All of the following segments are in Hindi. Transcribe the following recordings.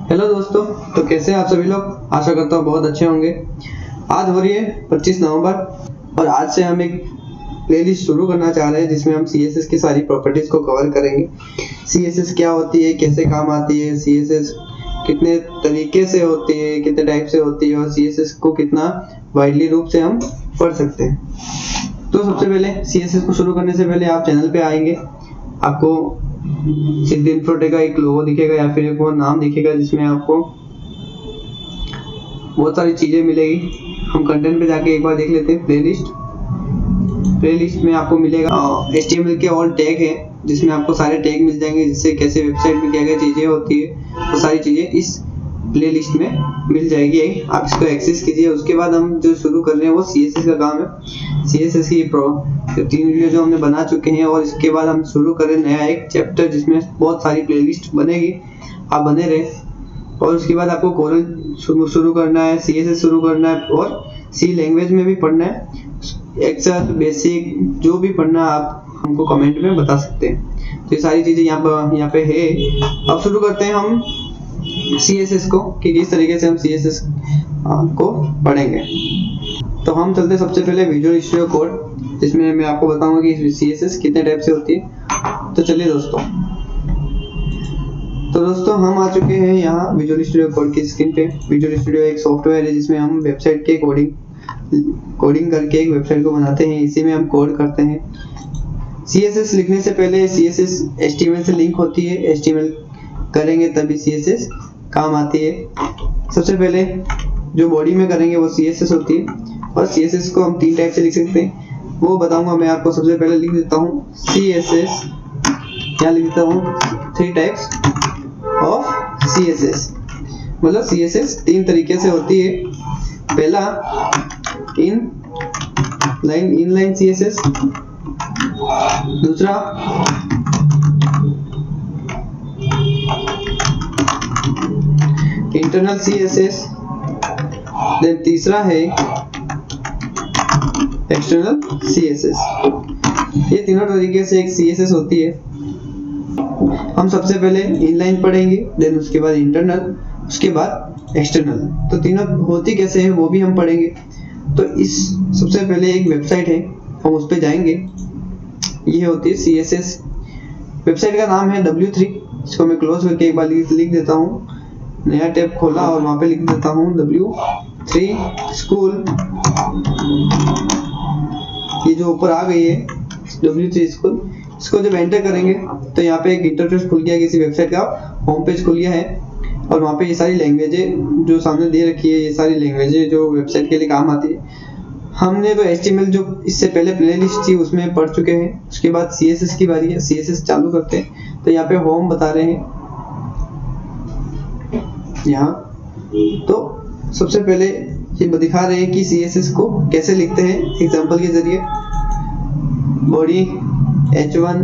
हेलो दोस्तों, तो कैसे हैं आप सभी लोग। आशा करता हूँ बहुत अच्छे होंगे। आज हो रही है 25 नवंबर और आज से हम एक प्लेलिस्ट शुरू करना चाह रहे हैं जिसमें हम CSS की सारी प्रॉपर्टीज को कवर करेंगे। CSS क्या होती है, कैसे काम आती है, CSS कितने तरीके से होती है, कितने टाइप से होती है और CSS को कितना वाइडली रूप से हम पढ़ सकते हैं। तो सबसे पहले CSS को शुरू करने से पहले आप चैनल पे आएंगे, आपको सिद्ध इन्फोटेक का एक लोगो दिखेगा या फिर एक वो नाम दिखेगा जिसमें आपको बहुत सारी चीजें मिलेगी। हम कंटेंट पे जाके एक बार देख लेते हैं। प्लेलिस्ट में आपको मिलेगा HTML के ऑल टैग है जिसमें आपको सारे टैग मिल जाएंगे, जिससे कैसे वेबसाइट में क्या क्या चीजें होती है वो सारी चीजें इस प्लेलिस्ट में मिल जाएगी। आप इसको एक्सेस कीजिए। उसके बाद हम जो शुरू कर रहे हैं वो CSS का काम है। CSS की 3 वीडियो जो हमने बना चुके हैं और इसके बाद हम शुरू करें नया एक चैप्टर जिसमें बहुत सारी प्लेलिस्ट बनेगी। आप बने रहे। और उसके बाद आपको कोरल शुरू करना है, CSS शुरू करना है और C लैंग्वेज में भी पढ़ना है। एक्सेल बेसिक जो भी पढ़ना आप हमको कमेंट में बता सकते हैं। तो ये सारी चीजें यहाँ पे है। अब शुरू करते हैं हम CSS को कि किस तरीके से हम CSS को पढ़ेंगे। तो हम चलते सबसे पहले विजुअल स्टूडियो कोड, जिसमें मैं आपको बताऊंगा कि CSS कितने टाइप से होती है। तो चलिए दोस्तों हम आ चुके हैं यहाँ विजुअल स्टूडियो कोड की स्क्रीन पे। विजुअल स्टूडियो एक सॉफ्टवेयर है जिसमें हम वेबसाइट के कोडिंग करके एक वेबसाइट को बनाते हैं। इसी में हम कोड करते हैं। CSS लिखने से पहले CSS HTML से लिंक होती है। HTML करेंगे तभी CSS काम आती है। सबसे पहले जो बॉडी में करेंगे वो CSS होती है और CSS को हम 3 टाइप से लिख सकते हैं, वो बताऊंगा मैं आपको। सबसे पहले लिख देता हूँ CSS, क्या लिख देता हूँ 3 टाइप्स ऑफ CSS। मतलब CSS 3 तरीके से होती है। पहला इनलाइन CSS, दूसरा इंटरनल CSS, देन तीसरा है एक्सटर्नल CSS। ये तीनों तरीके से एक CSS होती है। हम सबसे पहले इनलाइन पढ़ेंगे, देन उसके बाद इंटरनल, उसके बाद एक्सटर्नल। तो तीनों होती कैसे है वो भी हम पढ़ेंगे। तो इस सबसे पहले एक वेबसाइट है, हम उस पर जाएंगे। ये होती है CSS। वेबसाइट का नाम है W3। इसको मैं क्लोज करके एक बार लिख देता हूँ। नया टैब खोला और वहाँ पे लिख देता हूँ W3 स्कूल। ये जो ऊपर आ गई है W3 स्कूल, इसको जब एंटर करेंगे तो यहाँ पे एक इंटरफेस खुल गया, किसी वेबसाइट का होम पेज खुल गया है। और वहाँ पे ये सारी लैंग्वेजें जो सामने दे रखी है, ये सारी लैंग्वेजें जो वेबसाइट के लिए काम आती है। हमने तो HTML जो इससे पहले प्लेलिस्ट थी उसमें पढ़ चुके हैं। उसके बाद CSS की बारी है। CSS चालू करते हैं। तो यहाँ पे होम बता रहे हैं यहाँ। तो सबसे पहले ये दिखा रहे हैं कि CSS को कैसे लिखते हैं एग्जांपल के जरिए। बॉडी H1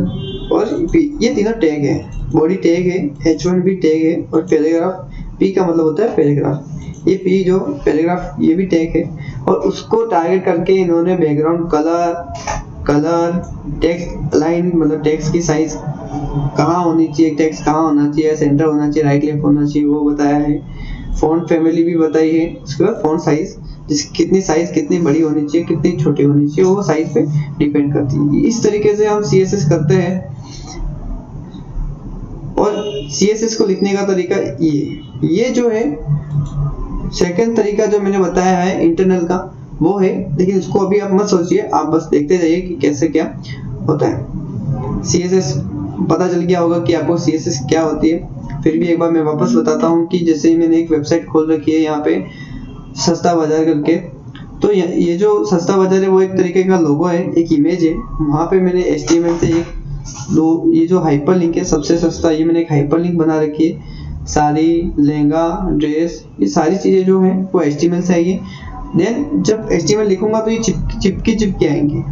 और P, ये तीनों टैग है। बॉडी टैग है, H1 भी टैग है और पैराग्राफ P का मतलब होता है पैराग्राफ। ये P जो पैराग्राफ ये भी टैग है। और उसको टारगेट करके इन्होंने बैकग्राउंड कलर टेक्स्ट लाइन, मतलब टेक्स्ट की साइज कहाँ होनी चाहिए, टेक्स्ट कहाँ होना चाहिए, सेंटर होना चाहिए, राइट लेफ्ट होना चाहिए, वो बताया है। फॉन्ट फैमिली भी बताई है। उसके बाद फॉन्ट साइज, कितनी साइज कितनी बड़ी होनी चाहिए, कितनी छोटी होनी चाहिए, वो साइज पे डिपेंड करती है। इस तरीके से हम CSS करते हैं। और CSS को लिखने का तरीका ये जो है सेकंड तरीका जो मैंने बताया है इंटरनल का, वो है। लेकिन इसको अभी आप मत सोचिए, आप बस देखते जाइए कि कैसे क्या होता है। CSS पता चल गया होगा कि आपको CSS क्या होती है। फिर भी एक बार मैं वापस बताता हूँ कि जैसे ही मैंने एक वेबसाइट खोल रखी है यहाँ पे सस्ता बाजार करके। तो ये जो सस्ता बाजार है वो एक तरीके का लोगो है, एक इमेज है। वहाँ पे मैंने HTML से ये जो हाइपर लिंक है सबसे सस्ता, ये मैंने एक हाइपर लिंक बना रखी है। साड़ी, लहंगा, ड्रेस, ये सारी चीजें जो है वो HTML से आई है। देन जब HTML लिखूंगा तो ये चिपके आएंगे,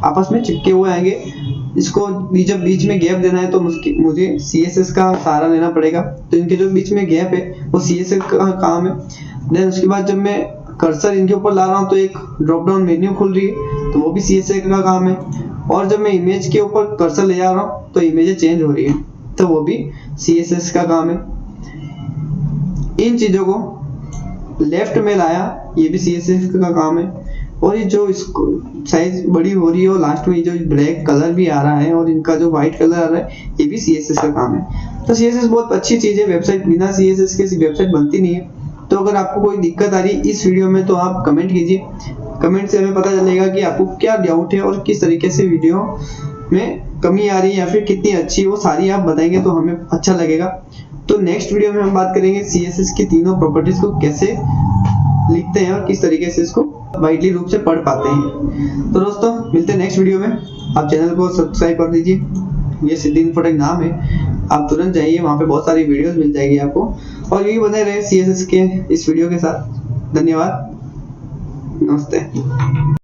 आपस में चिपके हुए आएंगे। इसको जब बीच में गैप देना है तो मुझे CSS का सहारा लेना पड़ेगा। तो इनके जो बीच में गैप है वो CSS का काम है। देन उसके बाद जब मैं कर्सर इनके ऊपर ला रहा हूँ तो एक ड्रॉप डाउन मेन्यू खुल रही है, तो वो भी CSS का काम है। और जब मैं इमेज के ऊपर कर्सर ले जा रहा हूँ तो इमेज चेंज हो रही है, तो वो भी CSS का काम है। इन चीज़ों को लेफ्ट में लाया, ये भी CSS का काम है। और ये जो इसको साइज बड़ी हो रही है और लास्ट में जो ब्लैक कलर भी आ रहा है और इनका जो व्हाइट कलर आ रहा है, ये भी CSS का काम है। तो CSS बहुत अच्छी चीज़ है, वेबसाइट बिना CSS के वेबसाइट बनती नहीं है। तो अगर आपको कोई दिक्कत आ रही है इस वीडियो में तो आप कमेंट कीजिए, कमेंट से हमें पता चलेगा कि आपको क्या डाउट है और किस तरीके से वीडियो में कमी आ रही है या फिर कितनी अच्छी है, वो सारी आप बताएंगे तो हमें अच्छा लगेगा। तो नेक्स्ट वीडियो में हम बात करेंगे CSS की तीनों प्रॉपर्टीज को कैसे लिखते हैं और किस तरीके से इसको वाइडली रूप से पढ़ पाते हैं। तो दोस्तों मिलते हैं नेक्स्ट वीडियो में। आप चैनल को सब्सक्राइब कर दीजिए, ये सिद्धि इन्फोटेक नाम है, आप तुरंत जाइए, वहाँ पे बहुत सारी वीडियोस मिल जाएगी आपको। और यही बने रहे CSS के इस वीडियो के साथ। धन्यवाद, नमस्ते।